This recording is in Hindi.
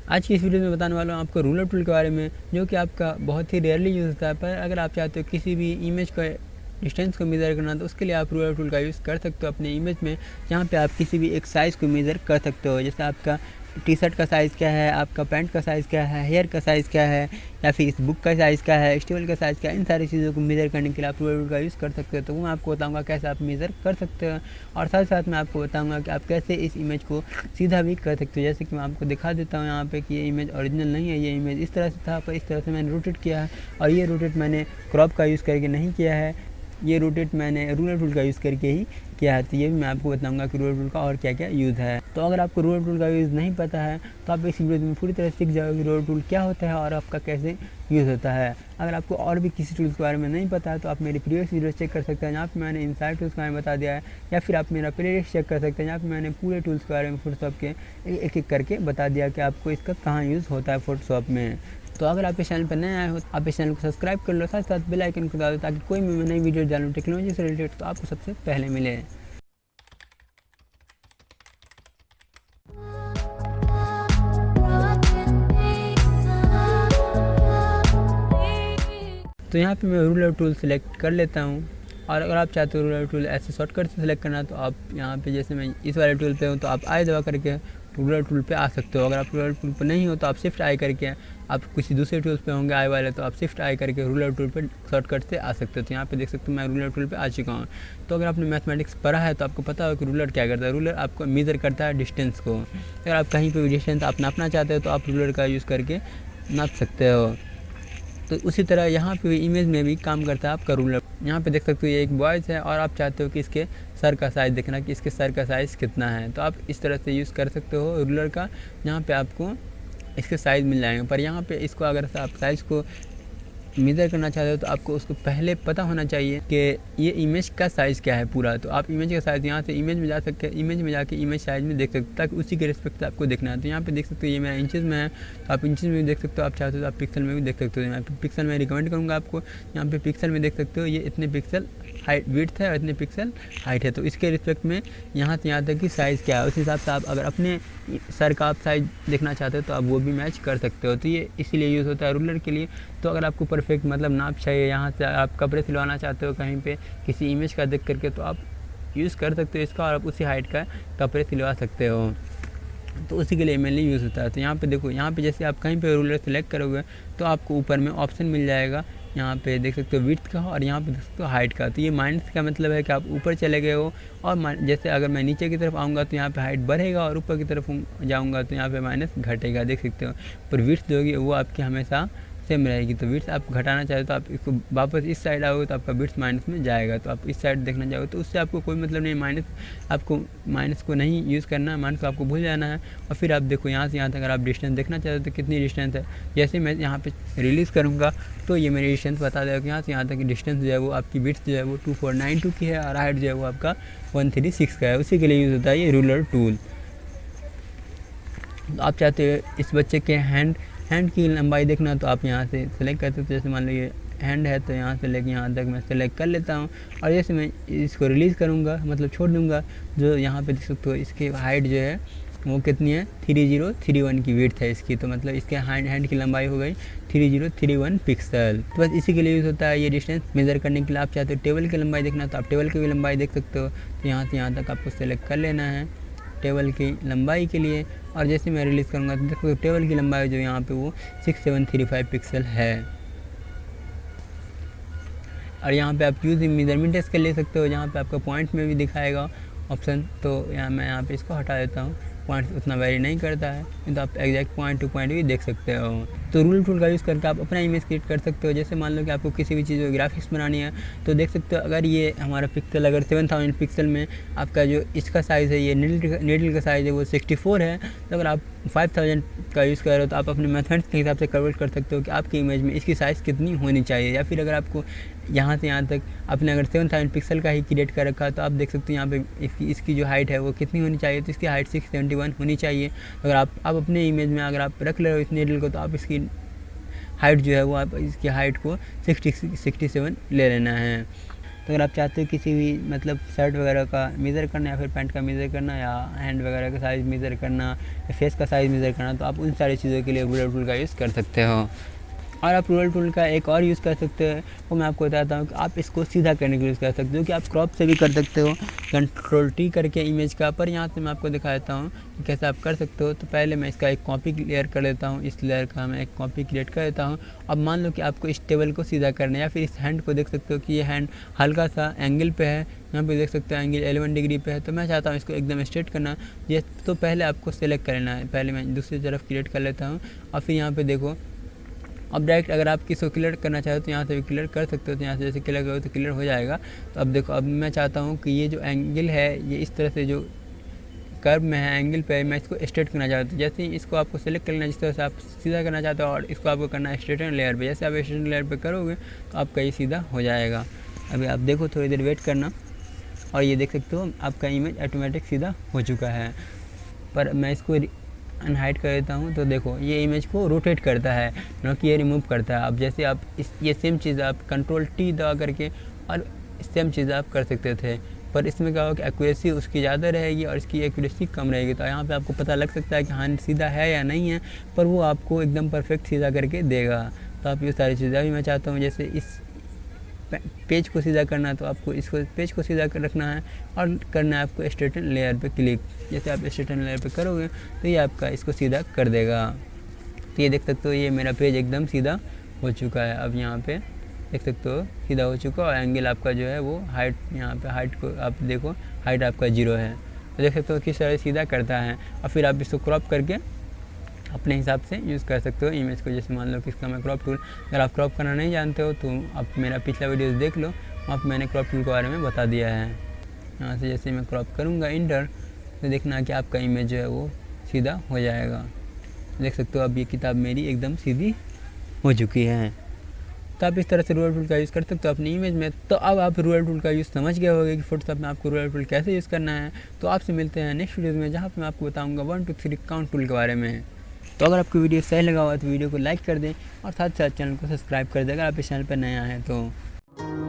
आज की इस वीडियो में बताने वाला हूँ आपको रूलर टूल के बारे में, जो कि आपका बहुत ही रेयरली यूज़ होता है। पर अगर आप चाहते हो किसी भी इमेज का डिस्टेंस को मेज़र करना, तो उसके लिए आप रूलर टूल का यूज़ कर सकते हो अपने इमेज में, जहाँ पे आप किसी भी एक साइज़ को मेज़र कर सकते हो। जैसे आपका टी शर्ट का साइज़ क्या है, आपका पैंट का साइज़ क्या है, हेयर का साइज़ क्या है, या फिर इस बुक का साइज़ क्या है, स्टेबल का साइज़ क्या है, इन सारी चीज़ों को मेज़र करने के लिए आप रूलर टूल का यूज़ कर सकते हो। तो वो मैं आपको बताऊँगा कैसे आप मेज़र कर सकते हो, और साथ साथ मैं आपको बताऊँगा कि आप कैसे इस इमेज को सीधा भी कर सकते हो। जैसे कि मैं आपको दिखा देता हूँ यहाँ पे कि ये इमेज ओरिजिनल नहीं है, ये इमेज इस तरह से था, पर इस तरह से मैंने रोटेट किया है, और ये रोटेट मैंने क्रॉप का यूज़ करके नहीं किया है, ये रोटेट मैंने रूलर टूल का यूज़ करके ही किया है। तो ये भी मैं आपको बताऊंगा कि रूलर टूल का और क्या क्या यूज़ है। तो अगर आपको रूलर टूल का यूज़ नहीं पता है, तो आप इस वीडियो में पूरी तरह सीख जाओगे रूलर टूल क्या होता है और आपका कैसे यूज़ होता है। अगर आपको और भी किसी टूल्स के बारे में नहीं पता है, तो आप मेरी प्रीवियस वीडियो चेक कर सकते हैं, जहाँ पर मैंने इनसाइड टूल्स के बारे में बता दिया है, या फिर आप मेरा प्लेलिस्ट चेक कर सकते हैं, जहाँ पर मैंने पूरे टूल्स के बारे में फोटोशॉप के एक एक करके बता दिया कि आपको इसका कहाँ यूज़ होता है फोटोशॉप में। तो अगर आप इस चैनल पर नए आए हो, आप इस चैनल को सब्सक्राइब कर लो, साथ साथ बेल आइकन को दबा दो, ताकि कोई भी मैं नई वीडियो डालूँ टेक्नोलॉजी से रिलेटेड तो आपको सबसे पहले मिले। तो यहाँ पे मैं रूलर टूल सेलेक्ट कर लेता हूँ, और अगर आप चाहते हो रूलर टूल ऐसे शॉर्टकट से सेलेक्ट करना, तो आप यहाँ पे जैसे मैं इस वाले टूल पे हूँ, तो आप आई दबा करके रूलर टूल पे आ सकते हो। अगर आप रूलर टूल पे नहीं हो, तो आप शिफ्ट आई करके, आप किसी दूसरे टूल्स पे होंगे आई वाले, तो आप शिफ्ट आई करके रूलर टूल पे शॉर्टकट से आ सकते हो। तो यहाँ पे देख सकते हो मैं रूलर टूल पे आ चुका हूँ। तो अगर आपने मैथमेटिक्स पढ़ा है, तो आपको पता हो कि रूलर क्या करता है। रूलर आपको मेज़र करता है डिस्टेंस को। अगर आप कहीं पर भी डिस्टेंस आप नापना चाहते हो, तो आप रूलर का यूज़ करके नाप सकते हो। तो उसी तरह यहाँ पे इमेज में भी काम करता है आपका रूलर। यहाँ पे देख सकते हो ये एक बॉयज़ है, और आप चाहते हो कि इसके सर का साइज़ देखना कि इसके सर का साइज़ कितना है, तो आप इस तरह से यूज़ कर सकते हो रूलर का। यहाँ पे आपको इसके साइज़ मिल जाएंगे, पर यहाँ पे इसको अगर आप साइज़ को मेज़र करना चाहते हो, तो आपको उसको पहले पता होना चाहिए कि ये इमेज का साइज़ क्या है पूरा। तो आप इमेज का साइज़ यहाँ से इमेज में जा सकते हैं, इमेज में जाके इमेज साइज़ में देख सकते हो, ताकि उसी के रिस्पेक्ट से आपको देखना है। तो यहाँ पे देख सकते हो ये मेरा इंचेस में है, तो आप इंचेस में भी देख सकते हो, आप चाहते हो तो आप पिक्सल में भी देख सकते हो। यहाँ पे पिक्सल में रिकमेंड करूँगा आपको। यहाँ पे पिक्सल में देख सकते हो ये इतने पिक्सल हाइट विड्थ है और इतने पिक्सल हाइट है, तो इसके रिस्पेक्ट में यहाँ से यहाँ तक की साइज़ क्या है, उस हिसाब से आप अगर अपने सर का आप साइज़ देखना चाहते हो, तो आप वो भी मैच कर सकते हो। तो ये इसीलिए यूज़ होता है रूलर के लिए। तो अगर आपको परफेक्ट मतलब नाप चाहिए, यहाँ से आप कपड़े सिलवाना चाहते हो कहीं पे किसी इमेज का देख करके, तो आप यूज़ कर सकते हो इसका, और आप उसी हाइट का कपड़े सिलवा सकते हो। तो उसी के लिए मेनली यूज़ होता है। तो यहाँ पे देखो, यहाँ पे जैसे आप कहीं पे रूलर सेलेक्ट करोगे, तो आपको ऊपर में ऑप्शन मिल जाएगा, यहाँ पे देख सकते हो विड्थ का, और यहाँ पे देख सकते हो हाइट का। तो ये माइनस का मतलब है कि आप ऊपर चले गए हो, और जैसे अगर मैं नीचे की तरफ आऊँगा, तो यहाँ पे हाइट बढ़ेगा, और ऊपर की तरफ जाऊँगा तो यहाँ पे माइनस घटेगा, देख सकते हो। पर विड्थ जो होगी वो आपकी हमेशा सेम रहेगी। तो विड्थ आप घटाना चाहे तो आप इसको वापस इस साइड आओगे, तो आपका विड्थ माइनस में जाएगा। तो आप इस साइड देखना चाहोगे, तो उससे आपको कोई मतलब नहीं, आपको माइनस को नहीं यूज़ करना है, माइनस को आपको भूल जाना है। और फिर आप देखो यहाँ से यहाँ तक अगर आप डिस्टेंस देखना चाहते हो, तो कितनी डिस्टेंस है। जैसे मैं यहाँ पे रिलीज़ करूँगा, तो ये मेरी डिस्टेंस बता देगा कि यहाँ से यहाँ तक की डिस्टेंस जो है वो आपकी विड्थ जो है वो 2492 की है, और हाइट जो है वो आपका 136 का है। उसी के लिए यूज़ होता है ये रूलर टूल। तो आप चाहते हो इस बच्चे के हैंड की लंबाई देखना, तो आप यहाँ से सेलेक्ट करते हो। तो जैसे मान लो ये हैंड है, तो यहाँ से लेके यहाँ तक मैं सेलेक्ट कर लेता हूँ, और जैसे मैं इसको रिलीज़ करूँगा, मतलब छोड़ दूँगा, जो यहाँ पे देख सकते हो इसकी हाइट जो है वो कितनी है, 3031 की विड्थ है इसकी। तो मतलब इसके हैंड की लंबाई हो गई 3031 पिक्सल। तो बस इसी के लिए यूज़ होता है ये डिस्टेंस मेज़र करने के लिए। आप चाहते हो टेबल की लंबाई देखना, तो आप टेबल की भी लंबाई देख सकते हो। तो यहाँ से यहाँ तक आपको सेलेक्ट कर लेना है टेबल की लंबाई के लिए, और जैसे मैं रिलीज़ करूँगा, तो देखो टेबल की लंबाई जो यहाँ पे वो 6735 पिक्सल है। और यहाँ पे आप यूज़ मेजरमेंट इसके ले सकते हो, जहाँ पे आपका पॉइंट में भी दिखाएगा ऑप्शन। तो मैं यहाँ पे इसको हटा देता हूँ, पॉइंट उतना वेरी नहीं करता है, तो आप एग्जैक्ट पॉइंट टू पॉइंट भी देख सकते हो। तो रूलर टूल का यूज़ करके आप अपना इमेज क्रिएट कर सकते हो। जैसे मान लो कि आपको किसी भी चीज़ को ग्राफिक्स बनानी है, तो देख सकते हो अगर ये हमारा पिक्सल अगर 7000 पिक्सल में आपका जो इसका साइज़ है, ये नीडल का साइज़ है वो 64 है, तो अगर आप 5000 का यूज़ कर रहे हो, तो आप अपने मैथमेटिक्स के हिसाब से कन्वर्ट कर सकते हो कि आपकी इमेज में इसकी साइज़ कितनी होनी चाहिए। या फिर अगर आपको यहाँ से यहाँ तक आपने अगर 7000 पिक्सल का ही क्रिएट कर रखा है, तो आप देख सकते हो यहाँ पे इसकी जो हाइट है वो कितनी होनी चाहिए। तो इसकी हाइट 671 होनी चाहिए। अगर आप अपने इमेज में अगर आप रख ले रहे हो इस नीडल को, तो आप इसकी हाइट जो है वो आप इसकी हाइट को 67 ले लेना है। तो अगर आप चाहते हो किसी भी मतलब शर्ट वगैरह का मेज़र करना या फिर पैंट का मेज़र करना या हैंड वगैरह का साइज़ मेज़र करना या फेस का साइज़ मेज़र करना, तो आप उन सारी चीज़ों के लिए रूलर टूल का यूज़ कर सकते हो। और आप रूलर टूल का एक और यूज़ कर सकते हो, वो मैं आपको बताता हूँ कि आप इसको सीधा करने के लिए यूज़ कर सकते हो, कि आप क्रॉप से भी कर सकते हो कंट्रोल टी करके इमेज का। पर यहाँ से मैं आपको दिखा देता हूँ कि कैसे आप कर सकते हो। तो पहले मैं इसका एक कॉपी क्लियर कर लेता हूँ, इस लेयर का मैं एक कॉपी क्रिएट कर देता हूँ। अब मान लो कि आपको इस टेबल को सीधा करना है, या फिर इस हैंड को देख सकते हो कि ये हैंड हल्का सा एंगल पे है, यहाँ पे देख सकते हो एंगल 11 डिग्री पे है। तो मैं चाहता हूँ इसको एकदम स्ट्रेट करना, ये तो पहले आपको सेलेक्ट कर लेना है। पहले मैं दूसरी तरफ क्रिएट कर लेता हूँ और फिर यहाँ पे देखो, अब डायरेक्ट अगर आप किसी को क्लियर करना चाहो तो यहाँ से भी क्लियर कर सकते हो। तो यहाँ से जैसे क्लियर करो तो क्लियर हो जाएगा। तो अब देखो, अब मैं चाहता हूँ कि ये जो एंगल है ये इस तरह से जो कर्व में है एंगल पे, मैं इसको स्ट्रेट करना चाहता हूँ। जैसे ही इसको आपको सेलेक्ट करना है, जिस तरह से आप सीधा करना चाहते हो, और इसको आपको करना है स्ट्रेटन लेयर पे। जैसे आप स्ट्रेटन लेयर पे करोगे तो आपका ये सीधा हो जाएगा। अभी आप देखो, थोड़ी देर वेट करना, और ये देख सकते हो आपका इमेज ऑटोमेटिक सीधा हो चुका है। पर मैं इसको अनहाइड कर देता हूँ। तो देखो ये इमेज को रोटेट करता है, ना कि ये रिमूव करता है। अब जैसे आप ये सेम चीज़ आप कंट्रोल टी दबा करके और सेम चीज़ आप कर सकते थे, पर इसमें क्या होगा कि एक्यूरेसी उसकी ज़्यादा रहेगी और इसकी एक्यूरेसी कम रहेगी। तो यहाँ पे आपको पता लग सकता है कि हाँ सीधा है या नहीं है, पर वो आपको एकदम परफेक्ट सीधा करके देगा। तो आप ये सारी चीज़ें भी मैं चाहता हूँ, जैसे इस पेज को सीधा करना है तो आपको इसको पेज को सीधा कर रखना है और करना है आपको स्ट्रेटन लेयर पे क्लिक। जैसे आप स्ट्रेटन लेयर पे करोगे तो ये आपका इसको सीधा कर देगा। तो ये देख सकते हो ये मेरा पेज एकदम सीधा हो चुका है। अब यहाँ पे देख सकते हो सीधा हो चुका, और एंगल आपका जो है वो हाइट, यहाँ पे हाइट को आप देखो, हाइट आपका 0 है। तो देख सकते हो किस तरह सीधा करता है। और फिर आप इसको क्रॉप करके अपने हिसाब से यूज़ कर सकते हो इमेज को। जैसे मान लो कि इसका मैं क्रॉप टूल, अगर आप क्रॉप करना नहीं जानते हो तो आप मेरा पिछला वीडियोस देख लो, वहाँ पर मैंने क्रॉप टूल के बारे में बता दिया है। यहाँ से जैसे मैं क्रॉप करूँगा इंटर, तो देखना कि आपका इमेज जो है वो सीधा हो जाएगा। देख सकते हो अब ये किताब मेरी एकदम सीधी हो चुकी है। तो आप इस तरह से रूलर टूल का यूज़ कर सकते हो अपनी इमेज में। तो अब आप रूलर टूल का यूज़ समझ गए होंगे कि फोटोशॉप में आपको रूलर टूल कैसे यूज़ करना है। तो आपसे मिलते हैं नेक्स्ट वीडियोज़ में, जहाँ पर मैं आपको बताऊँगा 1 2 3 काउंट टूल के बारे में। तो अगर आपको वीडियो सही लगा हुआ तो वीडियो को लाइक कर दें और साथ साथ चैनल को सब्सक्राइब कर दें अगर आप इस चैनल पर नए आए हैं तो।